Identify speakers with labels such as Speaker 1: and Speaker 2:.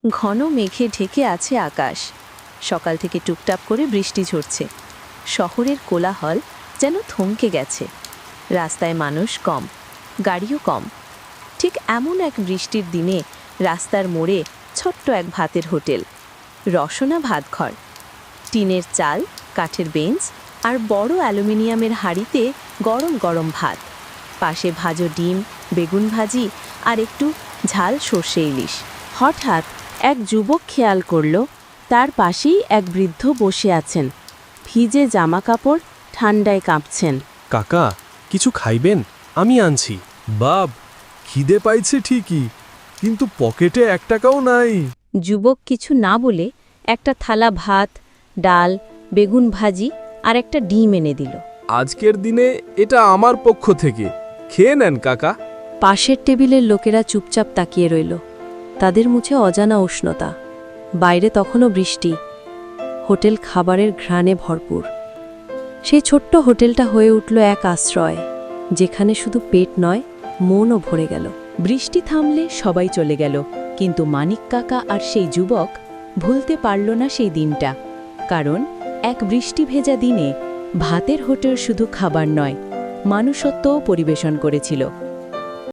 Speaker 1: ঘন মেঘে ঢেকে আছে আকাশ। সকাল থেকে টুপটাপ করে বৃষ্টি ঝরছে। শহরের কোলাহল যেন থমকে গেছে। রাস্তায় মানুষ কম, গাড়িও কম। ঠিক এমন এক বৃষ্টির দিনে রাস্তার মোড়ে ছোট্ট এক ভাতের হোটেল। রসনা ভাতঘর। টিনের চাল, কাঠের বেঞ্চ আর বড় অ্যালুমিনিয়ামের হাঁড়িতে গরম গরম ভাত। পাশে ভাজো ডিম, বেগুন ভাজি আর একটু ঝাল সর্ষে ইলিশ। হঠাৎ এক যুবক খেয়াল করল তার পাশেই এক বৃদ্ধ বসে আছেন। ভিজে জামা কাপড়, ঠান্ডায় কাঁপছেন।
Speaker 2: কাকা, কিছু খাইবেন? আমি আনছি।
Speaker 3: বাপ, খিদে পাইছে ঠিকই, কিন্তু পকেটে 1 টাকাও নাই।
Speaker 1: যুবক কিছু না বলে একটা থালা ভাত, ডাল, বেগুন ভাজি আর একটা ডিম এনে দিল।
Speaker 3: আজকের দিনে এটা আমার পক্ষ থেকে, খেয়ে নেন কাকা।
Speaker 1: পাশের টেবিলের লোকেরা চুপচাপ তাকিয়ে রইল। তাদের মুখে অজানা উষ্ণতা। বাইরে তখনও বৃষ্টি। হোটেল খাবারের ঘ্রাণে ভরপুর। সেই ছোট্ট হোটেলটা হয়ে উঠল এক আশ্রয়, যেখানে শুধু পেট নয়, মনও ভরে গেল। বৃষ্টি থামলে সবাই চলে গেল, কিন্তু মানিক কাকা আর সেই যুবক ভুলতে পারল না সেই দিনটা। কারণ এক বৃষ্টি ভেজা দিনে ভাতের হোটেল শুধু খাবার নয়, মানুষত্বও পরিবেশন করেছিল।